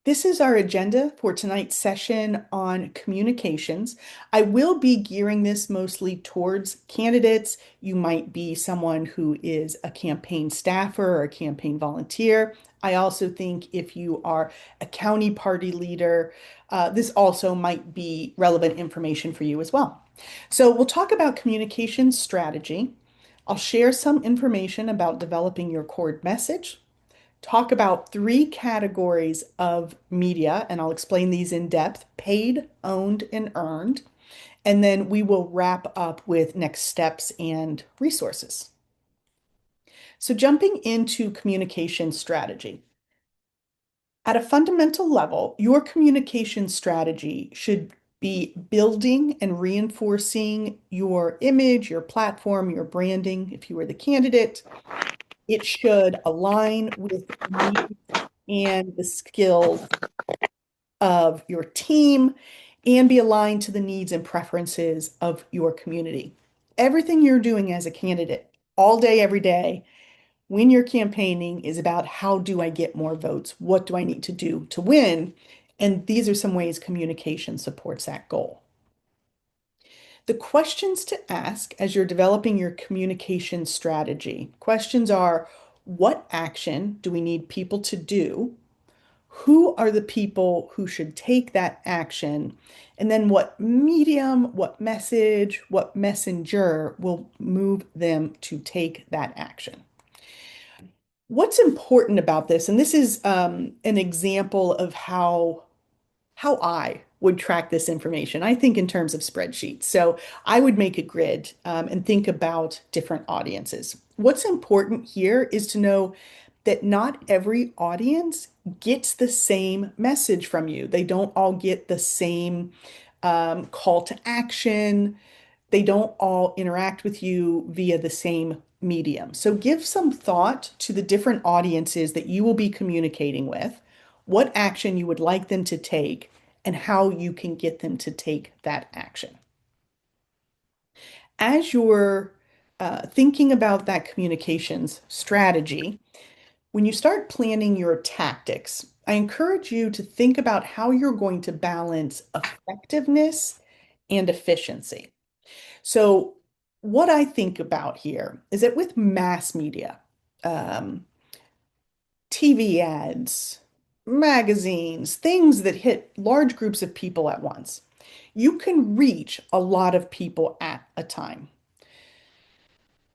This is our agenda for tonight's session on communications. I will be gearing this mostly towards candidates. You might be someone who is a campaign staffer or a campaign volunteer. I also think if you are a county party leader, this also might be relevant information for you as well. So we'll talk about communication strategy. I'll share some information about developing your core message, talk about three categories of media, and I'll explain these in depth: paid, owned, and earned. And then we will wrap up with next steps and resources. So, jumping into communication strategy. At a fundamental level, your communication strategy should be building and reinforcing your image, your platform, your branding. If you are the candidate, it should align with the and the skills of your team and be aligned to the needs and preferences of your community. Everything you're doing as a candidate all day, every day, when you're campaigning is about how do I get more votes? What do I need to do to win? And these are some ways communication supports that goal. The questions to ask as you're developing your communication strategy. Questions are, what action do we need people to do? Who are the people who should take that action? And then what medium, what message, what messenger will move them to take that action? What's important about this, and this is an example of how I would track this information. I think in terms of spreadsheets. So I would make a grid and think about different audiences. What's important here is to know that not every audience gets the same message from you. They don't all get the same call to action. They don't all interact with you via the same medium. So give some thought to the different audiences that you will be communicating with, what action you would like them to take, and how you can get them to take that action. As you're thinking about that communications strategy, when you start planning your tactics, I encourage you to think about how you're going to balance effectiveness and efficiency. So, what I think about here is that with mass media, um, TV ads, magazines, things that hit large groups of people at once, you can reach a lot of people at a time.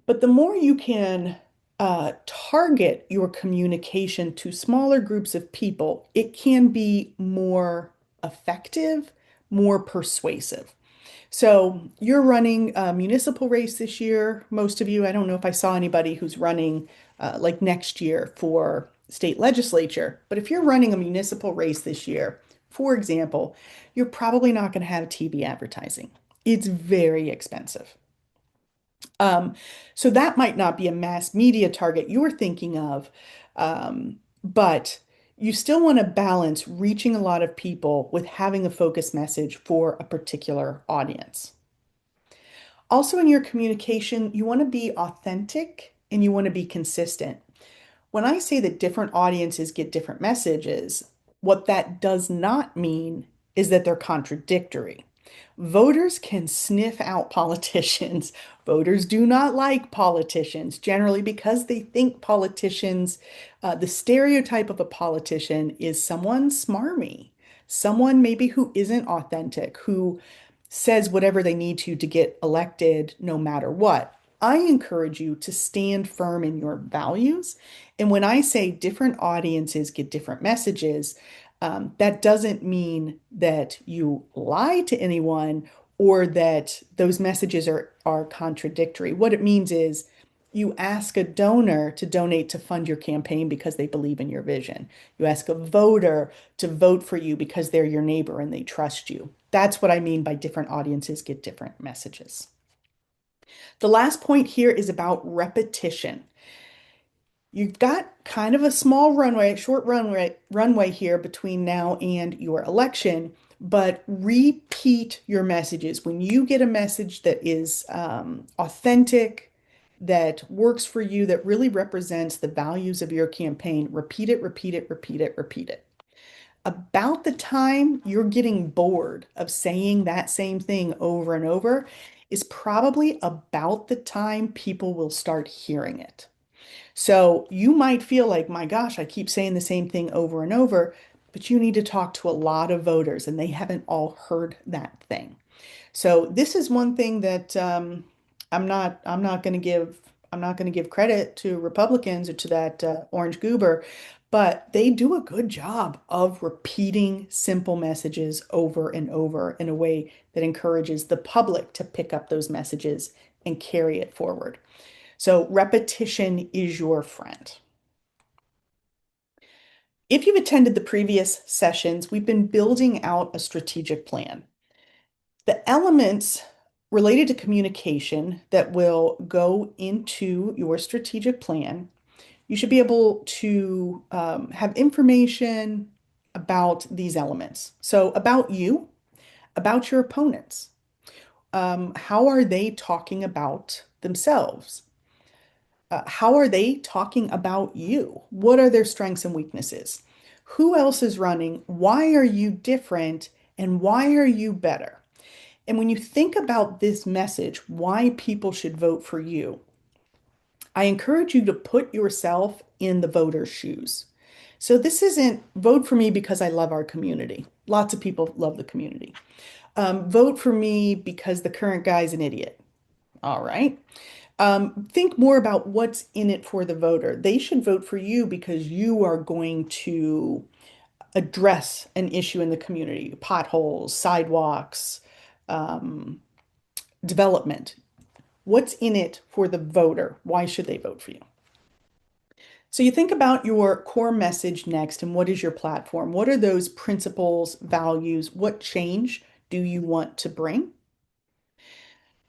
But the more you can target your communication to smaller groups of people, it can be more effective, more persuasive. So you're running a municipal race this year. Most of you, I don't know if I saw anybody who's running like next year for state legislature, but if you're running a municipal race this year, for example, you're probably not going to have TV advertising. It's very expensive. Um, so that might not be a mass media target you're thinking of, but you still want to balance reaching a lot of people with having a focus message for a particular audience. Also, in your communication, you want to be authentic and you want to be consistent. When I say that different audiences get different messages, what that does not mean is that they're contradictory. Voters can sniff out politicians. Voters do not like politicians generally because they think politicians, the stereotype of a politician is someone smarmy, someone maybe who isn't authentic, who says whatever they need to get elected no matter what. I encourage you to stand firm in your values. And when I say different audiences get different messages, that doesn't mean that you lie to anyone or that those messages are contradictory. What it means is you ask a donor to donate to fund your campaign because they believe in your vision. You ask a voter to vote for you because they're your neighbor and they trust you. That's what I mean by different audiences get different messages. The last point here is about repetition. You've got kind of a small runway, short runway here between now and your election, but repeat your messages. When you get a message that is authentic, that works for you, that really represents the values of your campaign, repeat it, repeat it, repeat it, repeat it. about the time you're getting bored of saying that same thing over and over is probably about the time people will start hearing it. So you might feel like, my gosh, I keep saying the same thing over and over, but you need to talk to a lot of voters and they haven't all heard that thing. So this is one thing that I'm not going to give credit to Republicans or to that orange goober, but they do a good job of repeating simple messages over and over in a way that encourages the public to pick up those messages and carry it forward. So repetition is your friend. If you've attended the previous sessions, we've been building out a strategic plan. The elements related to communication that will go into your strategic plan, you should be able to have information about these elements. So, about you, about your opponents. How are they talking about themselves? How are they talking about you? What are their strengths and weaknesses? Who else is running? Why are you different? And why are you better? And when you think about this message, why people should vote for you, I encourage you to put yourself in the voter's shoes. So this isn't vote for me because I love our community. Lots of people love the community. Vote for me because the current guy's an idiot. All right. Think more about what's in it for the voter. They should vote for you because you are going to address an issue in the community, potholes, sidewalks, um, development. What's in it for the voter? Why should they vote for you? So you think about your core message next and what is your platform? What are those principles, values? What change do you want to bring?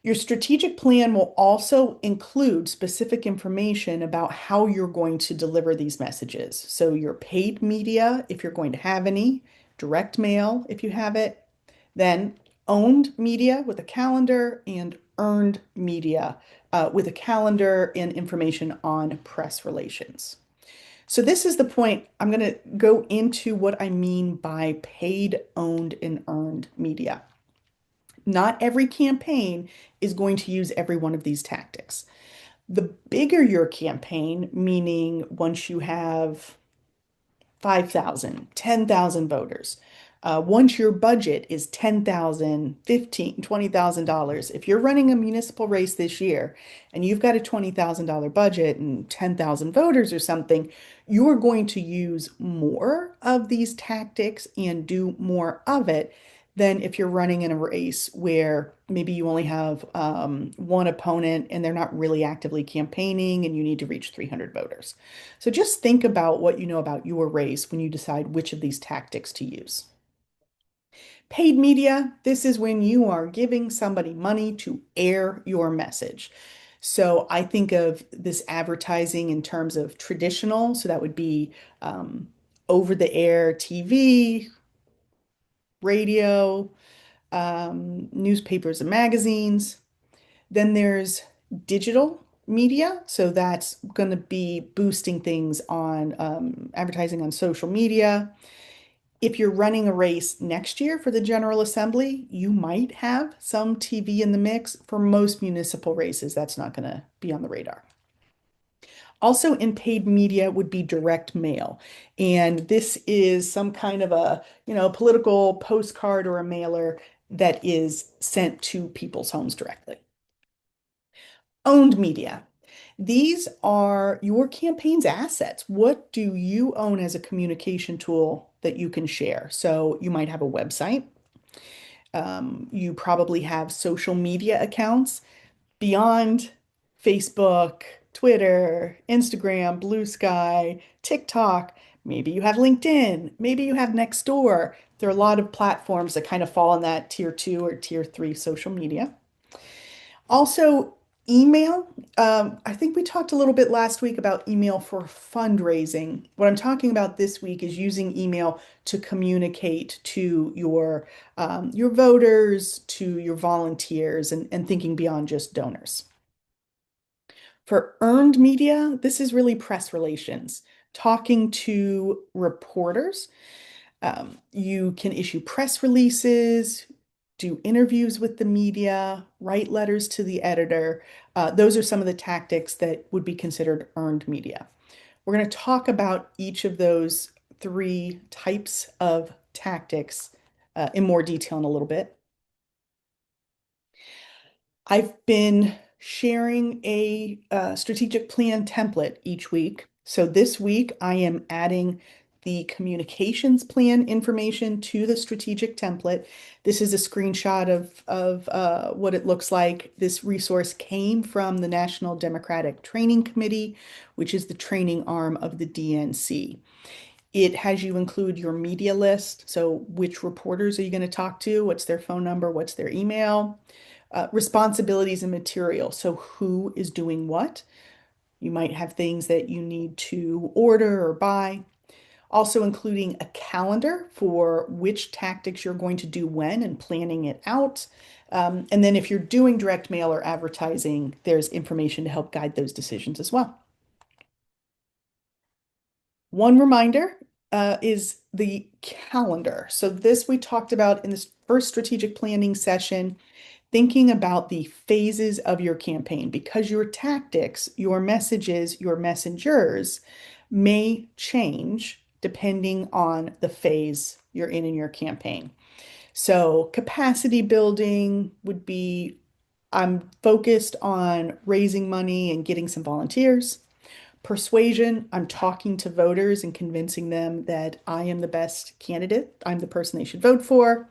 Your strategic plan will also include specific information about how you're going to deliver these messages. So, your paid media, if you're going to have any, direct mail, if you have it, then owned media with a calendar and earned media with a calendar and information on press relations. So, this is the point. I'm going to go into what I mean by paid, owned, and earned media. Not every campaign is going to use every one of these tactics. The bigger your campaign, meaning once you have 5,000, 10,000 voters, once your budget is 10,000, 15, $20,000, if you're running a municipal race this year and you've got a $20,000 budget and 10,000 voters or something, you're going to use more of these tactics and do more of it than if you're running in a race where maybe you only have one opponent and they're not really actively campaigning and you need to reach 300 voters. So just think about what you know about your race when you decide which of these tactics to use. Paid media, this is when you are giving somebody money to air your message. So I think of this advertising in terms of traditional, so that would be over the air TV, radio, newspapers and magazines. Then there's digital media. So that's going to be boosting things on advertising on social media. If you're running a race next year for the General Assembly, you might have some TV in the mix. For most municipal races, that's not going to be on the radar. Also in paid media would be direct mail. And this is some kind of a, political postcard or a mailer that is sent to people's homes directly. Owned media. These are your campaign's assets. What do you own as a communication tool that you can share? So you might have a website. You probably have social media accounts beyond Facebook, Twitter, Instagram, Blue Sky, TikTok. Maybe you have LinkedIn. Maybe you have Nextdoor. There are a lot of platforms that kind of fall in that tier two or tier three social media. Also, email. I think we talked a little bit last week about email for fundraising. What I'm talking about this week is using email to communicate to your voters, to your volunteers, and thinking beyond just donors. For earned media, this is really press relations, talking to reporters. You can issue press releases, do interviews with the media, write letters to the editor. Those are some of the tactics that would be considered earned media. We're going to talk about each of those three types of tactics in more detail in a little bit. I've been sharing a strategic plan template each week. So this week, I am adding the communications plan information to the strategic template. This is a screenshot of what it looks like. This resource came from the National Democratic Training Committee, which is the training arm of the DNC. It has you include your media list. So which reporters are you going to talk to? What's their phone number? What's their email? Responsibilities and material. So who is doing what? You might have things that you need to order or buy. Also including a calendar for which tactics you're going to do when and planning it out. And then if you're doing direct mail or advertising, there's information to help guide those decisions as well. One reminder is the calendar. So this we talked about in this first strategic planning session, thinking about the phases of your campaign because your tactics, your messages, your messengers may change depending on the phase you're in your campaign. So capacity building would be I'm focused on raising money and getting some volunteers. Persuasion, I'm talking to voters and convincing them that I am the best candidate. I'm the person they should vote for.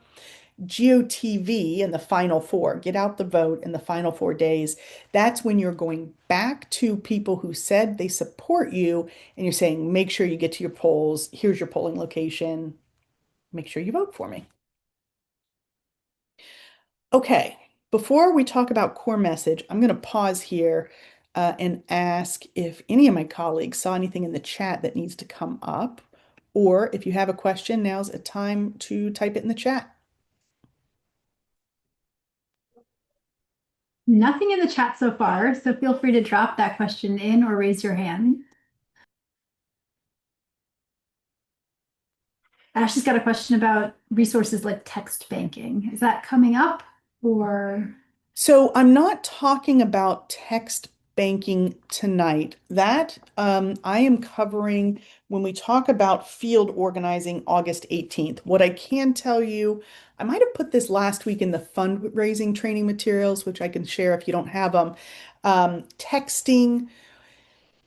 GOTV in the final four, get out the vote in the final 4 days. That's when you're going back to people who said they support you and you're saying, make sure you get to your polls. Here's your polling location. Make sure you vote for me. Okay, before we talk about core message, I'm going to pause here and ask if any of my colleagues saw anything in the chat that needs to come up, or if you have a question, now's a time to type it in the chat. Nothing in the chat so far, so feel free to drop that question in or raise your hand. Ashley's got a question about resources like text banking. Is that coming up or? So I'm not talking about text banking tonight. That I am covering when we talk about field organizing August 18th. What I can tell you, I might have put this last week in the fundraising training materials, which I can share if you don't have them. Texting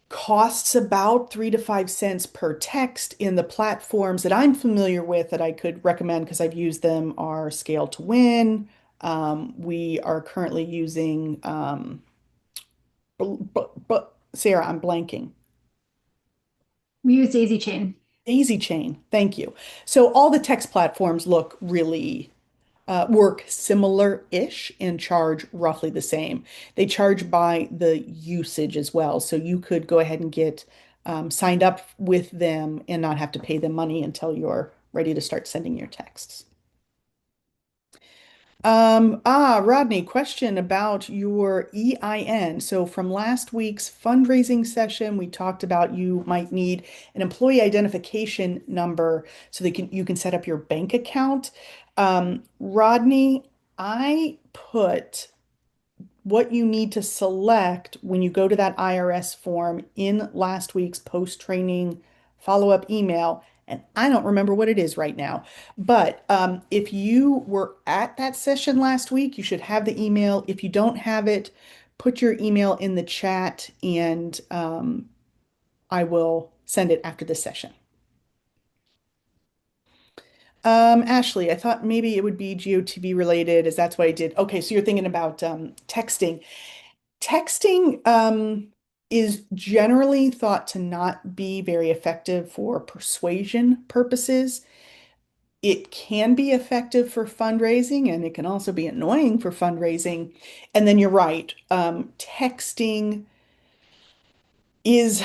costs about 3 to 5 cents per text in the platforms that I'm familiar with that I could recommend because I've used them are Scale to Win. We are currently using, Sarah, I'm blanking. We use Daisy Chain. Daisy Chain. Thank you. So all the text platforms look really work similar-ish and charge roughly the same. They charge by the usage as well. So you could go ahead and get signed up with them and not have to pay them money until you're ready to start sending your texts. Rodney, question about your EIN. So from last week's fundraising session, we talked about you might need an employee identification number so you can set up your bank account. Rodney, I put what you need to select when you go to that IRS form in last week's post-training follow-up email. And I don't remember what it is right now. But if you were at that session last week, you should have the email. If you don't have it, put your email in the chat and I will send it after this session. Ashley, I thought maybe it would be GOTV related, as that's what I did. Okay, so you're thinking about texting. Texting is generally thought to not be very effective for persuasion purposes. It can be effective for fundraising and it can also be annoying for fundraising. And then you're right, texting is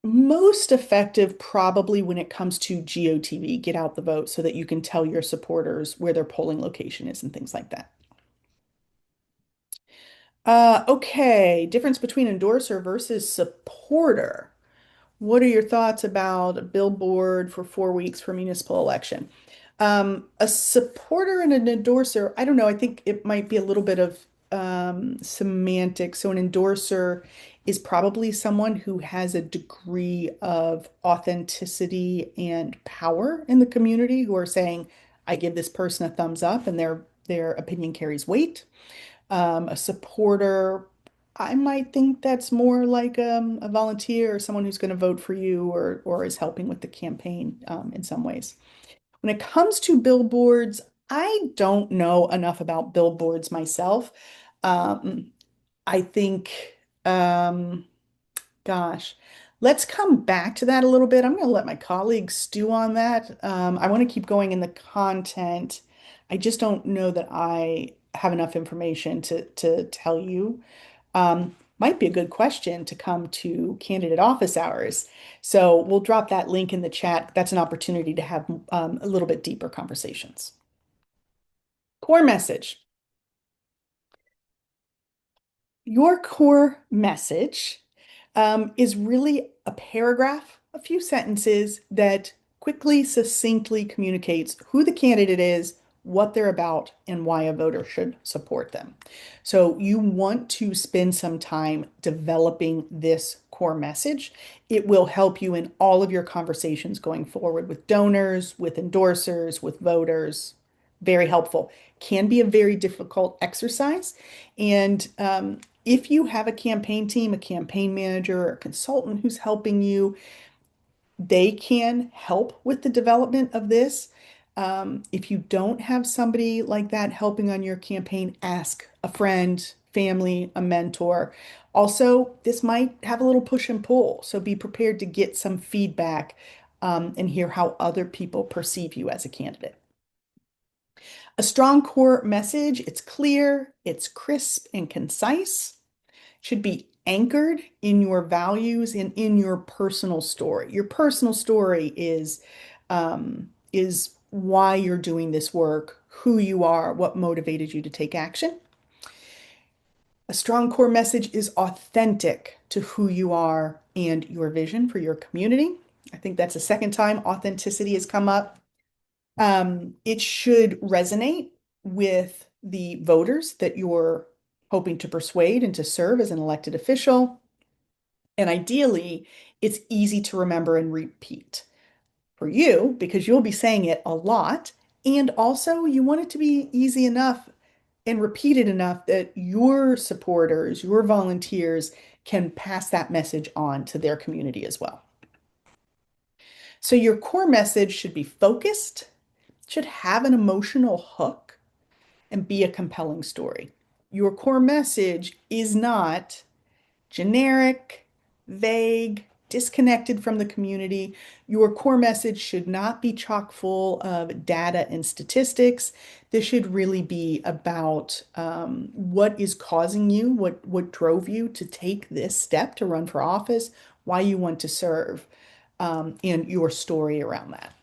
most effective probably when it comes to GOTV, get out the vote, so that you can tell your supporters where their polling location is and things like that. Okay, difference between endorser versus supporter. What are your thoughts about a billboard for 4 weeks for municipal election? A supporter and an endorser, I don't know, I think it might be a little bit of semantics. So, an endorser is probably someone who has a degree of authenticity and power in the community who are saying, I give this person a thumbs up and their opinion carries weight. A supporter, I might think that's more like a volunteer or someone who's going to vote for you or is helping with the campaign in some ways. When it comes to billboards, I don't know enough about billboards myself. Um, I think, um, gosh, let's come back to that a little bit. I'm going to let my colleagues stew on that. I want to keep going in the content. I just don't know that I have enough information to tell you. Might be a good question to come to candidate office hours. So we'll drop that link in the chat. That's an opportunity to have a little bit deeper conversations. Core message. Your core message is really a paragraph, a few sentences that quickly, succinctly communicates who the candidate is, what they're about, and why a voter should support them. So you want to spend some time developing this core message. It will help you in all of your conversations going forward with donors, with endorsers, with voters. Very helpful. Can be a very difficult exercise. And if you have a campaign team, a campaign manager, or a consultant who's helping you, they can help with the development of this. If you don't have somebody like that helping on your campaign, ask a friend, family, a mentor. Also, this might have a little push and pull, so be prepared to get some feedback and hear how other people perceive you as a candidate. A strong core message, it's clear, it's crisp and concise, should be anchored in your values and in your personal story. Your personal story is why you're doing this work, who you are, what motivated you to take action. A strong core message is authentic to who you are and your vision for your community. I think that's the second time authenticity has come up. It should resonate with the voters that you're hoping to persuade and to serve as an elected official. And ideally, it's easy to remember and repeat for you because you'll be saying it a lot. And also, you want it to be easy enough and repeated enough that your supporters, your volunteers can pass that message on to their community as well. So, your core message should be focused, should have an emotional hook, and be a compelling story. Your core message is not generic, vague, disconnected from the community. Your core message should not be chock full of data and statistics. This should really be about what is causing you, what drove you to take this step to run for office, why you want to serve, and your story around that.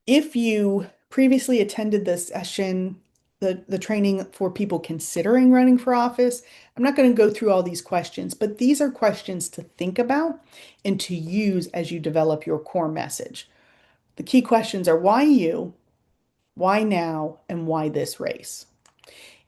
If you previously attended the session, the training for people considering running for office, I'm not going to go through all these questions, but these are questions to think about and to use as you develop your core message. The key questions are why you, why now, and why this race?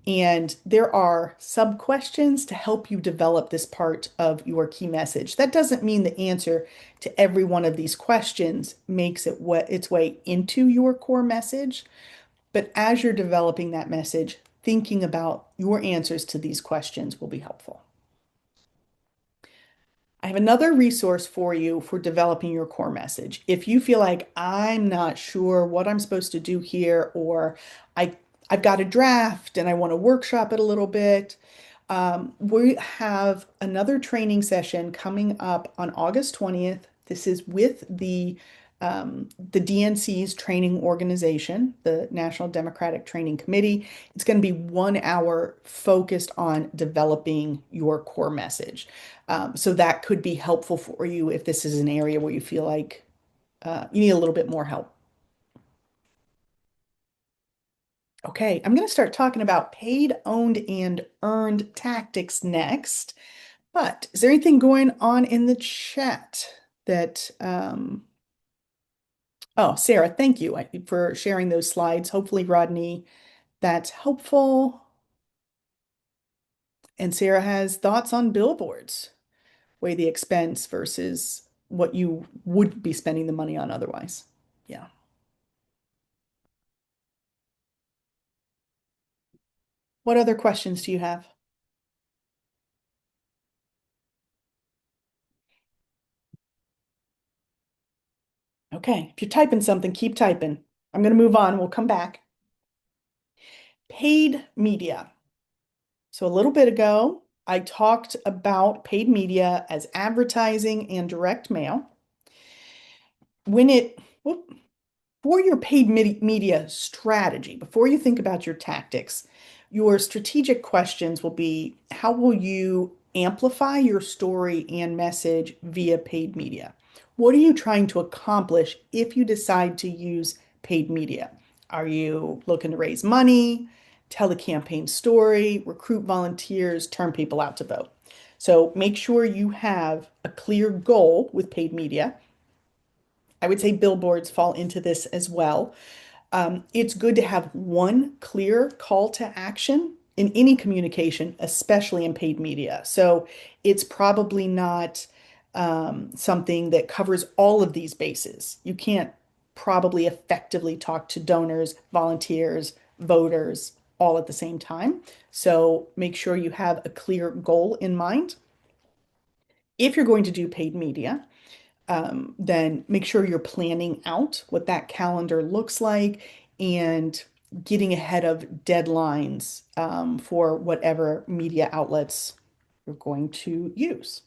And there are sub questions to help you develop this part of your key message. That doesn't mean the answer to every one of these questions makes its way into your core message. But as you're developing that message, thinking about your answers to these questions will be helpful. I have another resource for you for developing your core message. If you feel like I'm not sure what I'm supposed to do here, or I I've got a draft and I want to workshop it a little bit, we have another training session coming up on August 20th. This is with the DNC's training organization, the National Democratic Training Committee. It's going to be 1 hour focused on developing your core message. So that could be helpful for you if this is an area where you feel like you need a little bit more help. Okay, I'm going to start talking about paid, owned, and earned tactics next. But is there anything going on in the chat that, oh, Sarah, thank you for sharing those slides. Hopefully, Rodney, that's helpful. And Sarah has thoughts on billboards, weigh the expense versus what you would be spending the money on otherwise. Yeah. What other questions do you have? Okay, if you're typing something, keep typing. I'm going to move on. We'll come back. Paid media. So a little bit ago, I talked about paid media as advertising and direct mail. When it, whoop, For your paid media strategy, before you think about your tactics, your strategic questions will be, how will you amplify your story and message via paid media? What are you trying to accomplish if you decide to use paid media? Are you looking to raise money, tell the campaign story, recruit volunteers, turn people out to vote? So make sure you have a clear goal with paid media. I would say billboards fall into this as well. It's good to have one clear call to action in any communication, especially in paid media. So it's probably not something that covers all of these bases. You can't probably effectively talk to donors, volunteers, voters all at the same time. So make sure you have a clear goal in mind. If you're going to do paid media, then make sure you're planning out what that calendar looks like and getting ahead of deadlines for whatever media outlets you're going to use.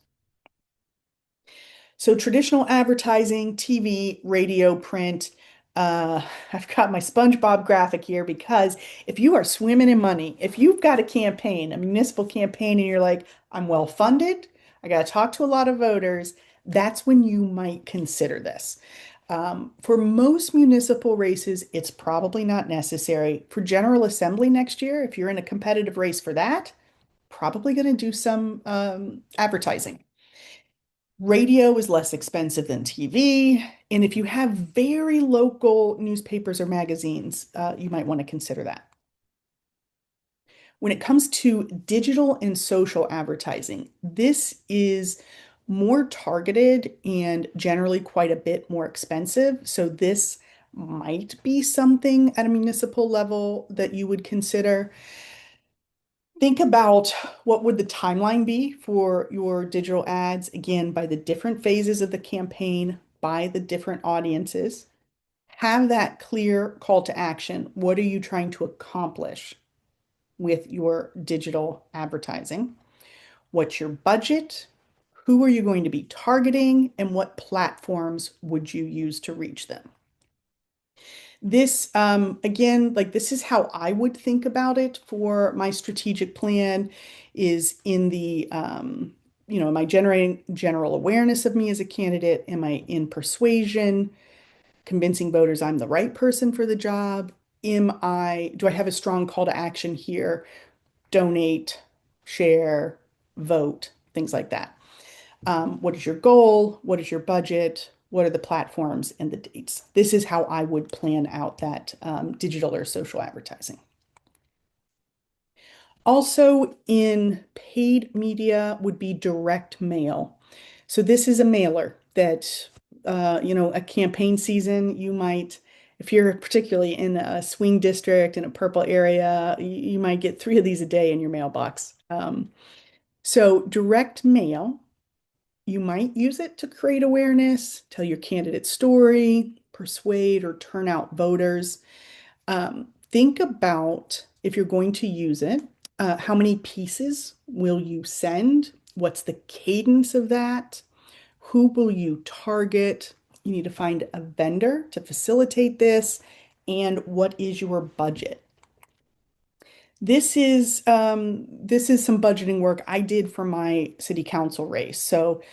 So traditional advertising, TV, radio, print. Uh, I've got my SpongeBob graphic here because if you are swimming in money, if you've got a campaign, a municipal campaign, and you're like, I'm well funded, I got to talk to a lot of voters, that's when you might consider this. For most municipal races, it's probably not necessary. For General Assembly next year, if you're in a competitive race for that, probably going to do some advertising. Radio is less expensive than TV. And if you have very local newspapers or magazines, you might want to consider that. When it comes to digital and social advertising, this is more targeted and generally quite a bit more expensive. So this might be something at a municipal level that you would consider. Think about what would the timeline be for your digital ads, again, by the different phases of the campaign, by the different audiences. Have that clear call to action. What are you trying to accomplish with your digital advertising? What's your budget? Who are you going to be targeting? And what platforms would you use to reach them? This, again, like this is how I would think about it for my strategic plan is in the, am I generating general awareness of me as a candidate? Am I in persuasion, convincing voters I'm the right person for the job? Do I have a strong call to action here? Donate, share, vote, things like that. What is your goal? What is your budget? What are the platforms and the dates? This is how I would plan out that digital or social advertising. Also, in paid media would be direct mail. So this is a mailer that, a campaign season, you might, if you're particularly in a swing district in a purple area, you might get 3 of these a day in your mailbox. So direct mail, you might use it to create awareness, tell your candidate story, persuade or turn out voters. Think about if you're going to use it, how many pieces will you send? What's the cadence of that? Who will you target? You need to find a vendor to facilitate this. And what is your budget? This is some budgeting work I did for my city council race. So,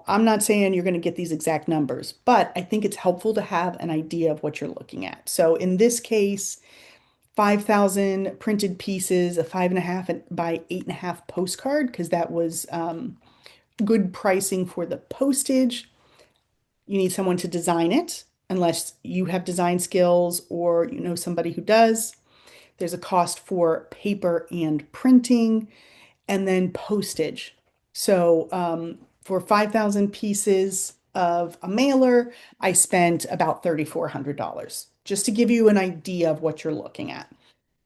I'm not saying you're going to get these exact numbers, but I think it's helpful to have an idea of what you're looking at. So in this case, 5,000 printed pieces, a 5.5 by 8.5 postcard, because that was good pricing for the postage. You need someone to design it, unless you have design skills or you know somebody who does. There's a cost for paper and printing, and then postage. So for 5,000 pieces of a mailer, I spent about $3,400, just to give you an idea of what you're looking at.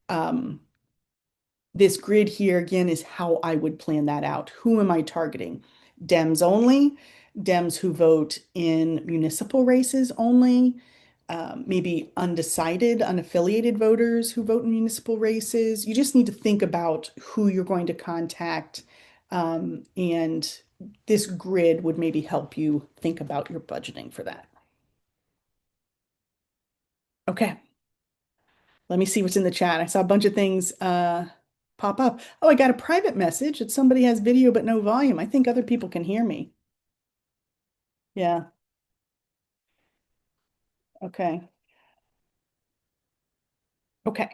Um, this grid here again is how I would plan that out. Who am I targeting? Dems only, Dems who vote in municipal races only, maybe undecided, unaffiliated voters who vote in municipal races. You just need to think about who you're going to contact, and this grid would maybe help you think about your budgeting for that. Okay, let me see what's in the chat. I saw a bunch of things pop up. Oh, I got a private message that somebody has video but no volume. I think other people can hear me. Yeah, okay. Okay.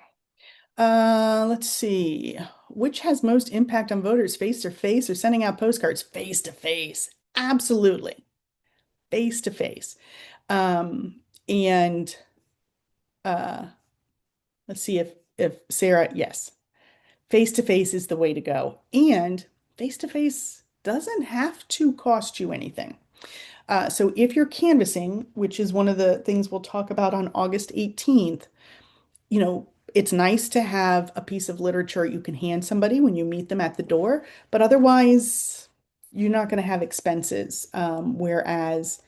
Let's see. Which has most impact on voters, face to face or sending out postcards? Face to face. Absolutely. Face to face. And uh let's see if Sarah, yes. Face to face is the way to go. And face to face doesn't have to cost you anything. So if you're canvassing, which is one of the things we'll talk about on August 18th, you know, it's nice to have a piece of literature you can hand somebody when you meet them at the door, but otherwise, you're not going to have expenses. Whereas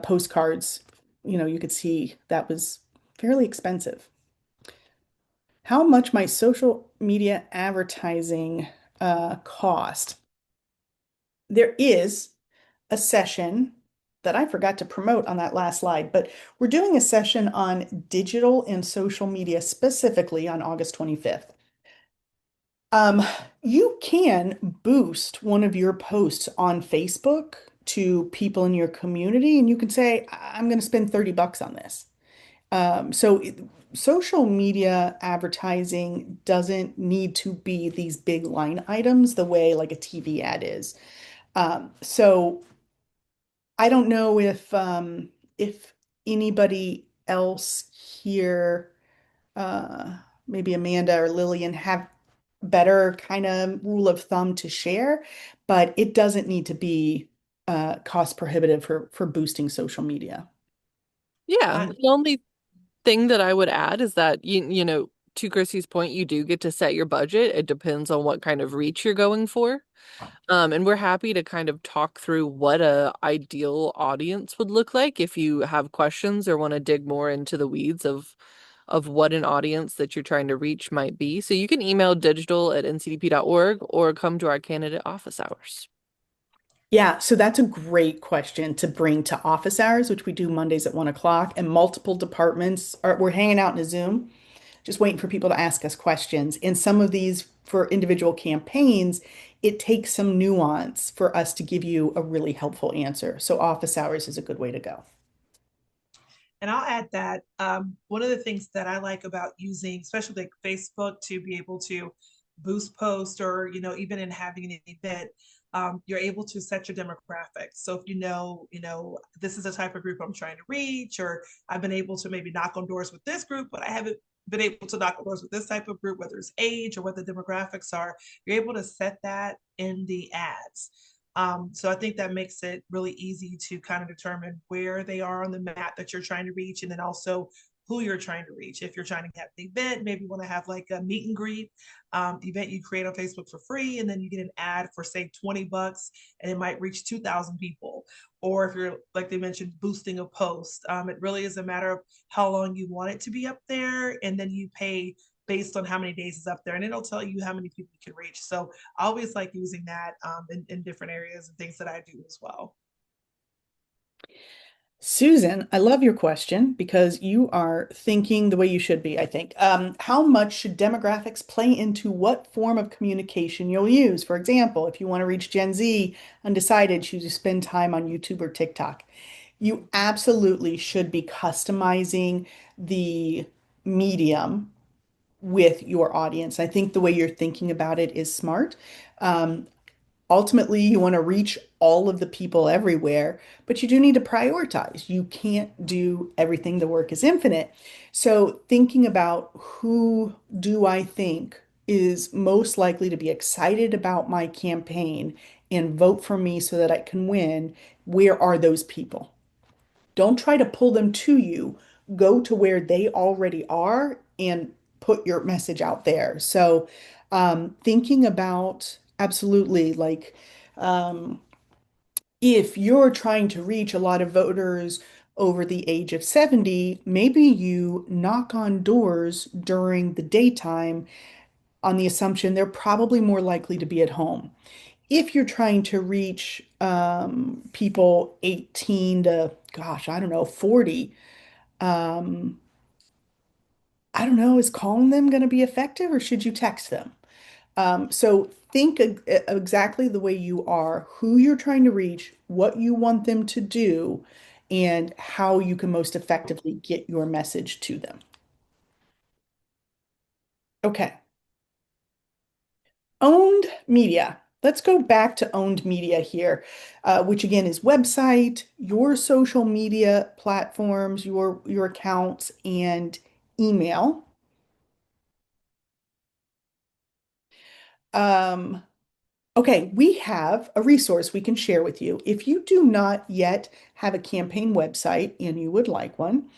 postcards, you know, you could see that was fairly expensive. How much might social media advertising cost? There is a session that I forgot to promote on that last slide, but we're doing a session on digital and social media specifically on August 25th. Um, you can boost one of your posts on Facebook to people in your community, and you can say, I'm going to spend 30 bucks on this. Social media advertising doesn't need to be these big line items the way like a TV ad is. So I don't know if anybody else here, maybe Amanda or Lillian, have better kind of rule of thumb to share, but it doesn't need to be cost prohibitive for boosting social media. Yeah, I, the only thing that I would add is that you know, to Chrissy's point, you do get to set your budget. It depends on what kind of reach you're going for. And we're happy to kind of talk through what a ideal audience would look like if you have questions or want to dig more into the weeds of what an audience that you're trying to reach might be. So you can email digital@ncdp.org or come to our candidate office hours. Yeah, so that's a great question to bring to office hours, which we do Mondays at 1 o'clock, and multiple departments are we're hanging out in a Zoom, just waiting for people to ask us questions. And some of these for individual campaigns, it takes some nuance for us to give you a really helpful answer. So office hours is a good way to go. and I'll add that one of the things that I like about using, especially like Facebook, to be able to boost posts, or even in having an event, you're able to set your demographics. So if this is the type of group I'm trying to reach, or I've been able to maybe knock on doors with this group, but I haven't been able to knock on doors with this type of group, whether it's age or what the demographics are, you're able to set that in the ads. So I think that makes it really easy to kind of determine where they are on the map that you're trying to reach, and then also who you're trying to reach. If you're trying to have an event, maybe you want to have like a meet and greet event you create on Facebook for free, and then you get an ad for say 20 bucks, and it might reach 2,000 people. Or if you're, like they mentioned, boosting a post, it really is a matter of how long you want it to be up there, and then you pay based on how many days it's up there, and it'll tell you how many people you can reach. So I always like using that in different areas and things that I do as well. Susan, I love your question because you are thinking the way you should be, I think. How much should demographics play into what form of communication you'll use? For example, if you want to reach Gen Z, undecided, choose to spend time on YouTube or TikTok. You absolutely should be customizing the medium with your audience. I think the way you're thinking about it is smart. Um, Ultimately, you want to reach all of the people everywhere, but you do need to prioritize. You can't do everything. The work is infinite. So, thinking about who do I think is most likely to be excited about my campaign and vote for me so that I can win, where are those people? Don't try to pull them to you. Go to where they already are and put your message out there. So, thinking about absolutely like um, if you're trying to reach a lot of voters over the age of 70, maybe you knock on doors during the daytime on the assumption they're probably more likely to be at home. If you're trying to reach people 18 to, gosh, I don't know, 40, um, I don't know, is calling them going to be effective or should you text them? So think exactly the way you are, who you're trying to reach, what you want them to do, and how you can most effectively get your message to them. Okay. Owned media. Let's go back to owned media here, which again is website, your social media platforms, your accounts, and email. Um, okay, we have a resource we can share with you. If you do not yet have a campaign website and you would like one,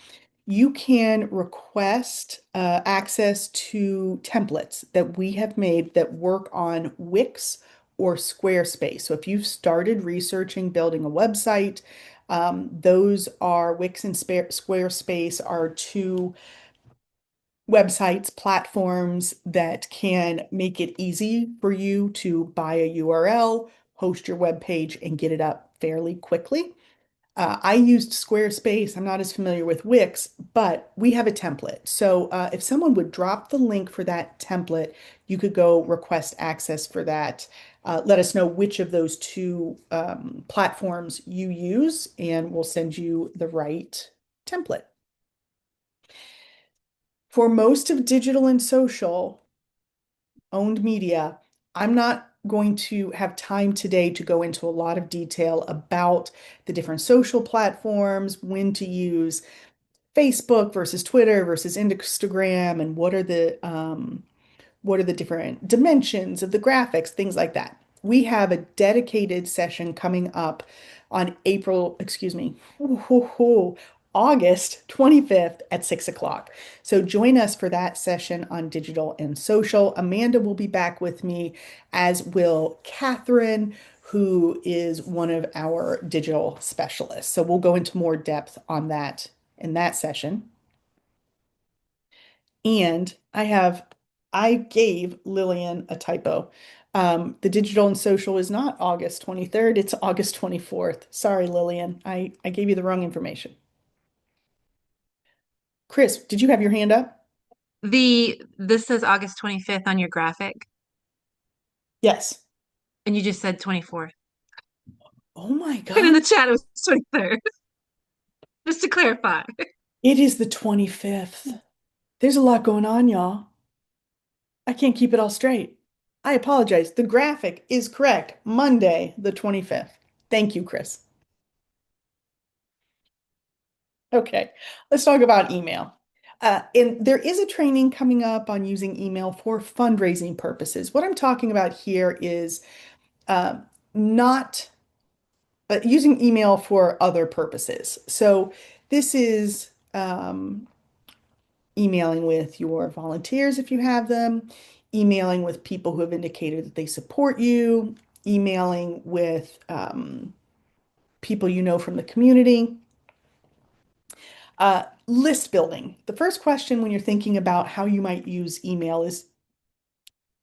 you can request access to templates that we have made that work on Wix or Squarespace. So if you've started researching building a website, those are Wix and Squarespace are two websites, platforms that can make it easy for you to buy a URL, host your web page, and get it up fairly quickly. I used Squarespace. I'm not as familiar with Wix, but we have a template. So if someone would drop the link for that template, you could go request access for that. Let us know which of those two platforms you use, and we'll send you the right template. For most of digital and social owned media, I'm not going to have time today to go into a lot of detail about the different social platforms, when to use Facebook versus Twitter versus Instagram, and what are the different dimensions of the graphics, things like that. We have a dedicated session coming up on August 25th at 6 o'clock. So join us for that session on digital and social. Amanda will be back with me, as will Catherine, who is one of our digital specialists. So we'll go into more depth on that in that session. And I gave Lillian a typo. The digital and social is not August 23rd, it's August 24th. Sorry, Lillian. I gave you the wrong information. Chris, did you have your hand up? This says August 25th on your graphic, Yes. and you just said 24th. Oh my And in God. the chat it was 23rd. Just to clarify. It is the 25th. There's a lot going on, y'all. I can't keep it all straight. I apologize. The graphic is correct. Monday, the 25th. Thank you, Chris. Okay, let's talk about email. And there is a training coming up on using email for fundraising purposes. What I'm talking about here is uh, not using email for other purposes. So this is emailing with your volunteers if you have them, emailing with people who have indicated that they support you, emailing with people you know from the community. List building. The first question when you're thinking about how you might use email is,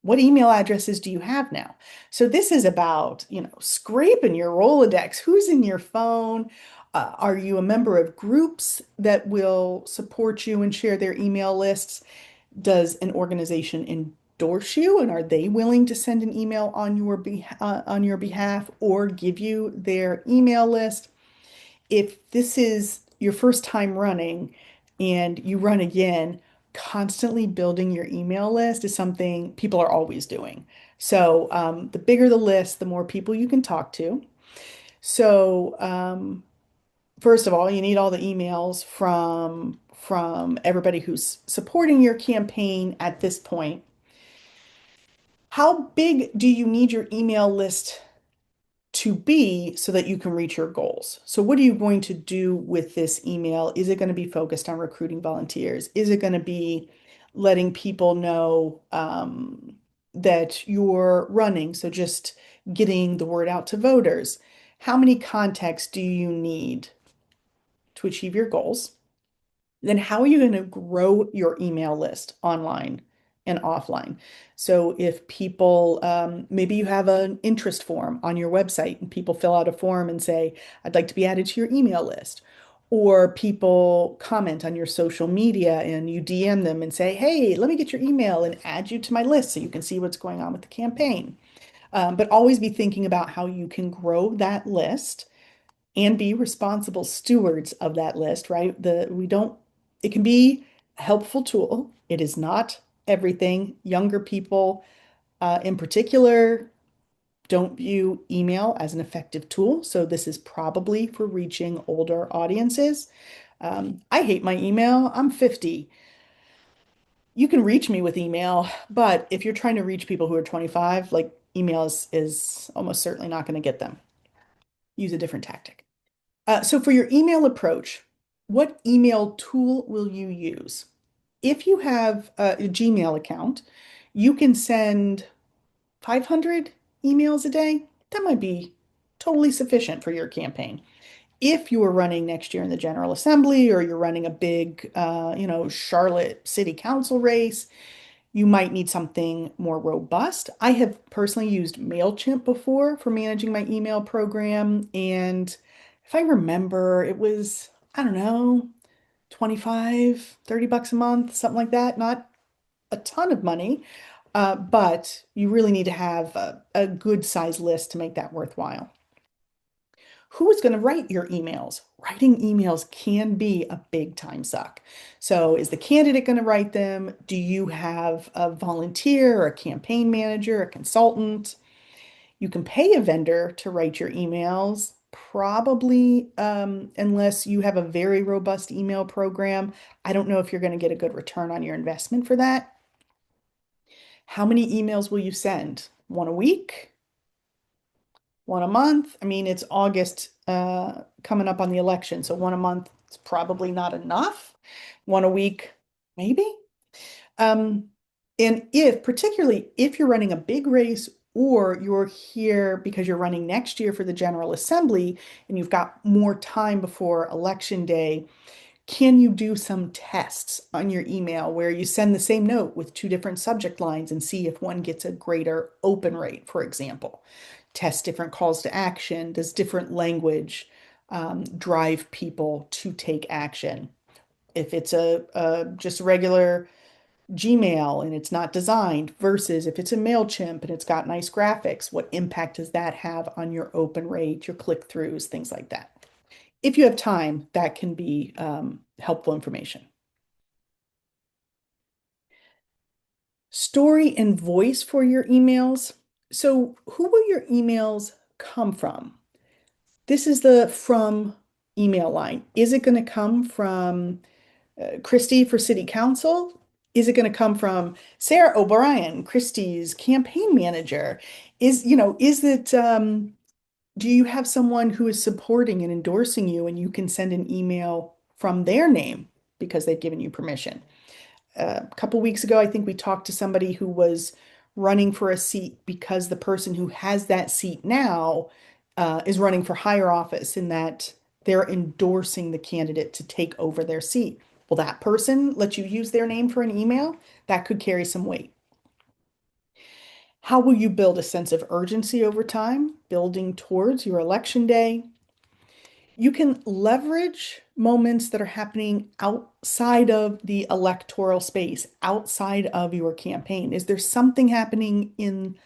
what email addresses do you have now? So this is about, scraping your Rolodex. Who's in your phone? Are you a member of groups that will support you and share their email lists? Does an organization endorse you, and are they willing to send an email on your behalf or give you their email list? If this is your first time running and you run again, constantly building your email list is something people are always doing. So the bigger the list, the more people you can talk to. So first of all, you need all the emails from everybody who's supporting your campaign at this point. How big do you need your email list to be so that you can reach your goals? So what are you going to do with this email? Is it going to be focused on recruiting volunteers? Is it going to be letting people know that you're running? So just getting the word out to voters. How many contacts do you need to achieve your goals? Then how are you going to grow your email list online and offline? So if people, maybe you have an interest form on your website and people fill out a form and say, I'd like to be added to your email list. Or people comment on your social media and you DM them and say, hey, let me get your email and add you to my list so you can see what's going on with the campaign. But always be thinking about how you can grow that list and be responsible stewards of that list, right? It can be a helpful tool. It is not everything. Younger people, in particular, don't view email as an effective tool. So this is probably for reaching older audiences. I hate my email. I'm 50. You can reach me with email, but if you're trying to reach people who are 25, like email is almost certainly not going to get them. Use a different tactic. So for your email approach, what email tool will you use? If you have a Gmail account, you can send 500 emails a day. That might be totally sufficient for your campaign. If you are running next year in the General Assembly or you're running a big, Charlotte City Council race, you might need something more robust. I have personally used MailChimp before for managing my email program. And if I remember, it was, I don't know, 25, 30 bucks a month, something like that. Not a ton of money, but you really need to have a good size list to make that worthwhile. Who is going to write your emails? Writing emails can be a big time suck. So, is the candidate going to write them? Do you have a volunteer or a campaign manager, a consultant? You can pay a vendor to write your emails, probably, unless you have a very robust email program. I don't know if you're going to get a good return on your investment for that. How many emails will you send? One a week? One a month? I mean, it's August coming up on the election, so one a month is probably not enough. One a week, maybe. Um, and particularly if you're running a big race or you're here because you're running next year for the General Assembly and you've got more time before Election Day, can you do some tests on your email where you send the same note with two different subject lines and see if one gets a greater open rate, for example? Test different calls to action. Does different language drive people to take action? If it's a just regular Gmail and it's not designed versus if it's a MailChimp and it's got nice graphics, what impact does that have on your open rate, your click-throughs, things like that? If you have time, that can be helpful information. Story and voice for your emails. So, who will your emails come from? This is the from email line. Is it going to come from Christy for City Council? Is it going to come from Sarah O'Brien, Christie's campaign manager? Is it, do you have someone who is supporting and endorsing you and you can send an email from their name because they've given you permission? A couple weeks ago, I think we talked to somebody who was running for a seat because the person who has that seat now is running for higher office in that they're endorsing the candidate to take over their seat. Will that person let you use their name for an email? That could carry some weight. How will you build a sense of urgency over time, building towards your election day? You can leverage moments that are happening outside of the electoral space, outside of your campaign. Is there something happening in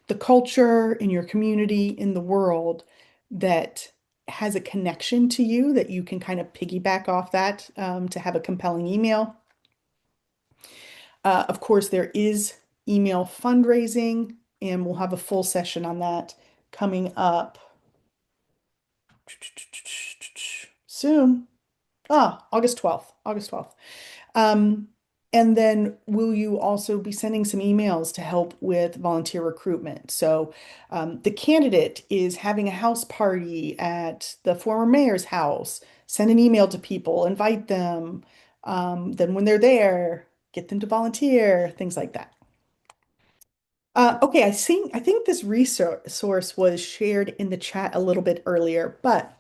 the culture, in your community, in the world that has a connection to you that you can kind of piggyback off that to have a compelling email? Of course, there is email fundraising, and we'll have a full session on that coming up soon. August 12th, August 12th. Um, and then will you also be sending some emails to help with volunteer recruitment? So the candidate is having a house party at the former mayor's house. Send an email to people, invite them. Then when they're there, get them to volunteer, things like that. Okay, I think this resource was shared in the chat a little bit earlier, but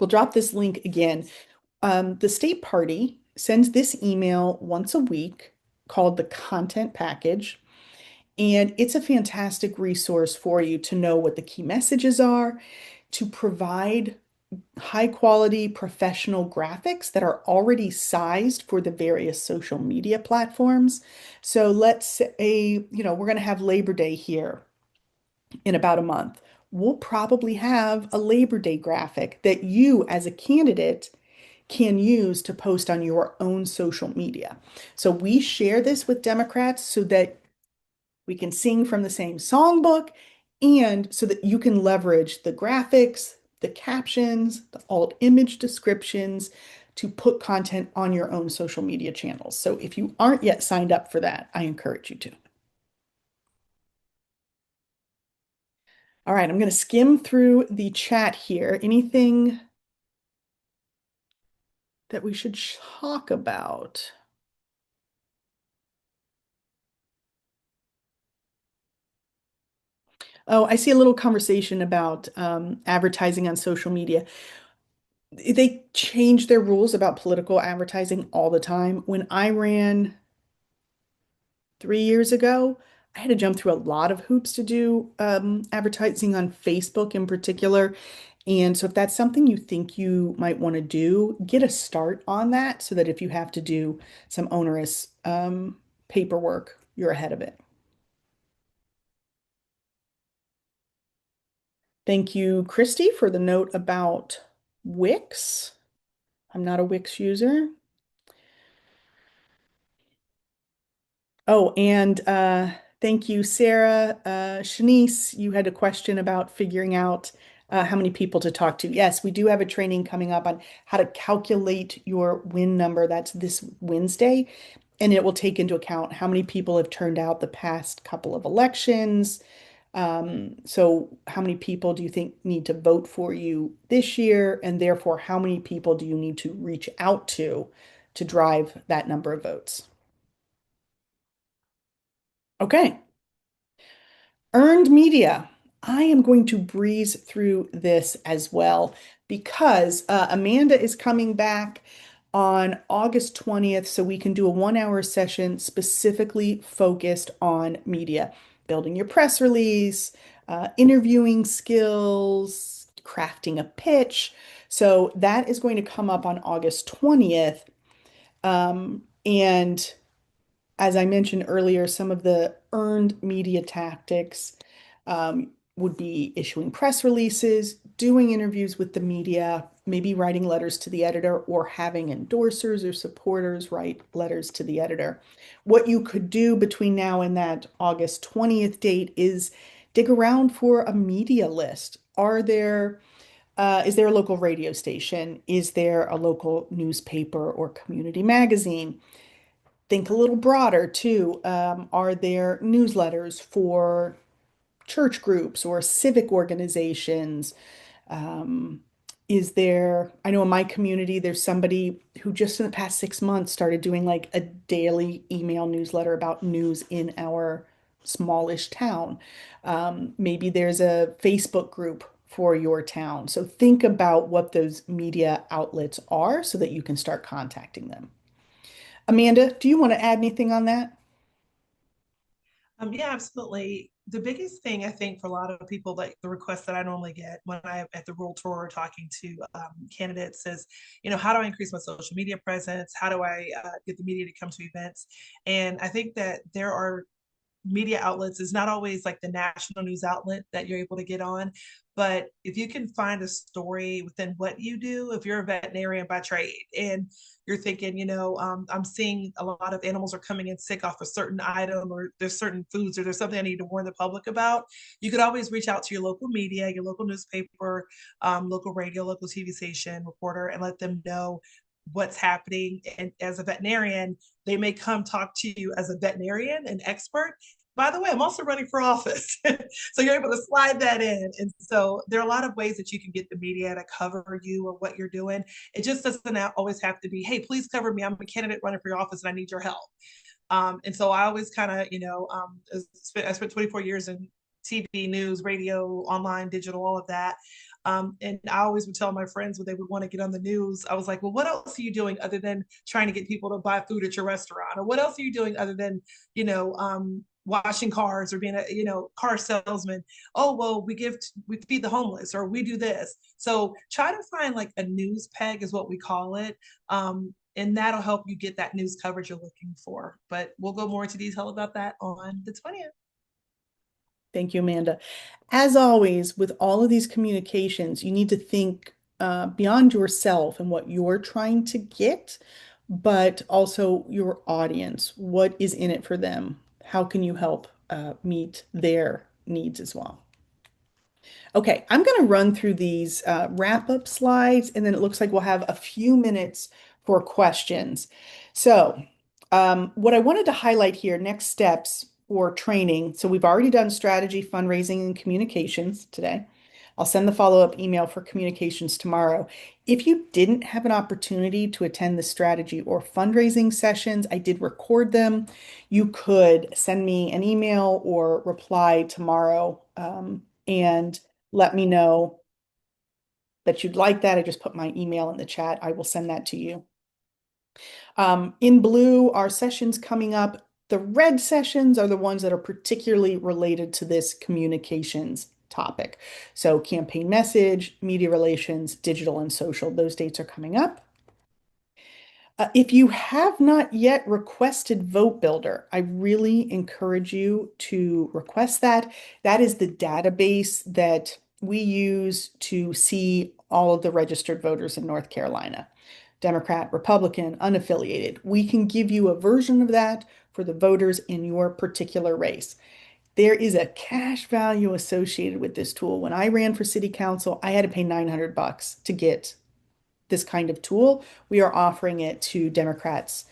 we'll drop this link again. The state party sends this email once a week called the content package. And it's a fantastic resource for you to know what the key messages are, to provide high quality professional graphics that are already sized for the various social media platforms. So let's say, we're going to have Labor Day here in about a month. We'll probably have a Labor Day graphic that you, as a candidate, can use to post on your own social media. So we share this with Democrats so that we can sing from the same songbook and so that you can leverage the graphics, the captions, the alt image descriptions to put content on your own social media channels. So if you aren't yet signed up for that, I encourage you to. All right, I'm going to skim through the chat here. Anything that we should talk about? Oh, I see a little conversation about advertising on social media. They change their rules about political advertising all the time. When I ran 3 years ago, I had to jump through a lot of hoops to do advertising on Facebook in particular. And so if that's something you think you might want to do, get a start on that so that if you have to do some onerous paperwork, you're ahead of it. Thank you, Christy, for the note about Wix. I'm not a Wix user. Oh, and thank you, Sarah. Shanice, you had a question about figuring out how many people to talk to. Yes, we do have a training coming up on how to calculate your win number. That's this Wednesday, and it will take into account how many people have turned out the past couple of elections. So how many people do you think need to vote for you this year? And therefore, how many people do you need to reach out to drive that number of votes? Okay. Earned media. I am going to breeze through this as well because Amanda is coming back on August 20th, so we can do a 1 hour session specifically focused on media, building your press release, interviewing skills, crafting a pitch. So that is going to come up on August 20th. And as I mentioned earlier, some of the earned media tactics would be issuing press releases, doing interviews with the media, maybe writing letters to the editor, or having endorsers or supporters write letters to the editor. What you could do between now and that August 20th date is dig around for a media list. Is there a local radio station? Is there a local newspaper or community magazine? Think a little broader too. Are there newsletters for church groups or civic organizations? Um, I know in my community, there's somebody who just in the past 6 months started doing like a daily email newsletter about news in our smallish town. Maybe there's a Facebook group for your town. So think about what those media outlets are so that you can start contacting them. Amanda, do you want to add anything on that? Yeah, absolutely. The biggest thing I think for a lot of people, like the request that I normally get when I'm at the World Tour talking to candidates is, how do I increase my social media presence? How do I get the media to come to events? And I think that there are media outlets is not always like the national news outlet that you're able to get on, But if you can find a story within what you do, if you're a veterinarian by trade and you're thinking, I'm seeing a lot of animals are coming in sick off a certain item, or there's certain foods, or there's something I need to warn the public about, you could always reach out to your local media, your local newspaper, local radio, local TV station reporter, and let them know what's happening. And as a veterinarian, they may come talk to you as a veterinarian, an expert. By the way, I'm also running for office. So you're able to slide that in. And so there are a lot of ways that you can get the media to cover you or what you're doing. It just doesn't always have to be, hey, please cover me. I'm a candidate running for your office and I need your help. And so I always kind of, I spent 24 years in TV, news, radio, online, digital, all of that. And I always would tell my friends when they would want to get on the news, I was like, well, what else are you doing other than trying to get people to buy food at your restaurant? Or what else are you doing other than, washing cars or being a, car salesman? Oh, well, we feed the homeless, or we do this. So try to find like a news peg is what we call it. And that'll help you get that news coverage you're looking for. But we'll go more into detail about that on the 20th. Thank you, Amanda. As always, with all of these communications, you need to think beyond yourself and what you're trying to get, but also your audience. What is in it for them? How can you help meet their needs as well? Okay, I'm going to run through these wrap-up slides, and then it looks like we'll have a few minutes for questions. So, what I wanted to highlight here, next steps for training. So we've already done strategy, fundraising, and communications today. I'll send the follow-up email for communications tomorrow. If you didn't have an opportunity to attend the strategy or fundraising sessions, I did record them. You could send me an email or reply tomorrow, and let me know that you'd like that. I just put my email in the chat. I will send that to you. In blue are sessions coming up. The red sessions are the ones that are particularly related to this communications topic. So campaign message, media relations, digital and social, those dates are coming up. If you have not yet requested Vote Builder, I really encourage you to request that. That is the database that we use to see all of the registered voters in North Carolina. Democrat, Republican, unaffiliated. We can give you a version of that for the voters in your particular race. There is a cash value associated with this tool. When I ran for city council, I had to pay $900 to get this kind of tool. We are offering it to Democrats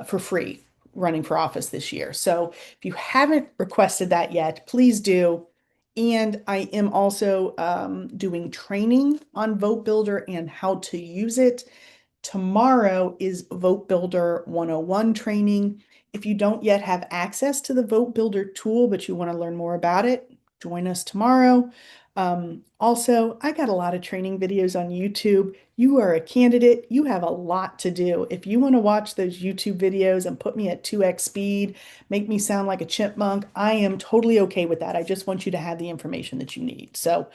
for free running for office this year. So if you haven't requested that yet, please do. And I am also doing training on Vote Builder and how to use it. Tomorrow is Vote Builder 101 training. If you don't yet have access to the Vote Builder tool, but you want to learn more about it, join us tomorrow. Also, I got a lot of training videos on YouTube. You are a candidate, you have a lot to do. If you want to watch those YouTube videos and put me at 2x speed, make me sound like a chipmunk, I am totally okay with that. I just want you to have the information that you need. So,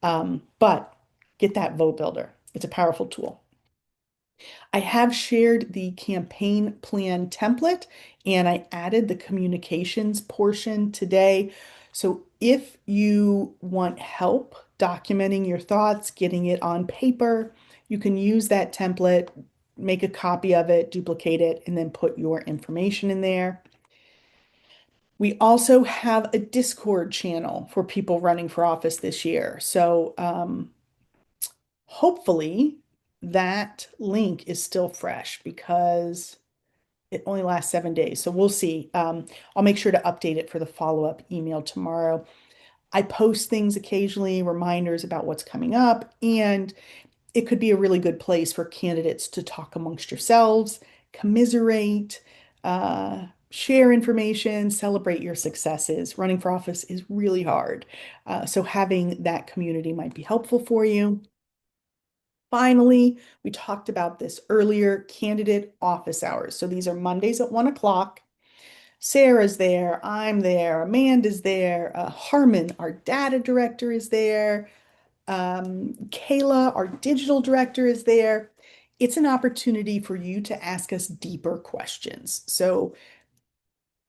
but get that Vote Builder. It's a powerful tool. I have shared the campaign plan template and I added the communications portion today. So if you want help documenting your thoughts, getting it on paper, you can use that template, make a copy of it, duplicate it, and then put your information in there. We also have a Discord channel for people running for office this year. So hopefully that link is still fresh because it only lasts 7 days. So we'll see. I'll make sure to update it for the follow-up email tomorrow. I post things occasionally, reminders about what's coming up, and it could be a really good place for candidates to talk amongst yourselves, commiserate, share information, celebrate your successes. Running for office is really hard. So having that community might be helpful for you. Finally, we talked about this earlier, candidate office hours. So these are Mondays at 1 o'clock. Sarah's there, I'm there, Amanda's there, Harmon, our data director, is there, Kayla, our digital director, is there. It's an opportunity for you to ask us deeper questions. So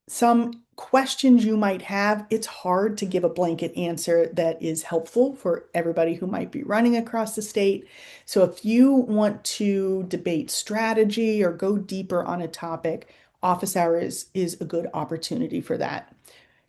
some questions you might have. It's hard to give a blanket answer that is helpful for everybody who might be running across the state. So if you want to debate strategy or go deeper on a topic, office hours is a good opportunity for that.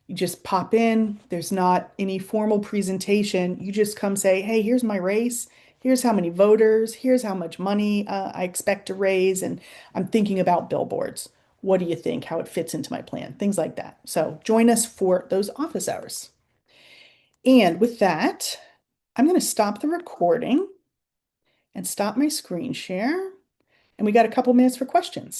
You just pop in, there's not any formal presentation. You just come say, hey, here's my race. Here's how many voters. Here's how much money I expect to raise. And I'm thinking about billboards. What do you think? How it fits into my plan? Things like that. So join us for those office hours. And with that, I'm going to stop the recording and stop my screen share. And we got a couple minutes for questions.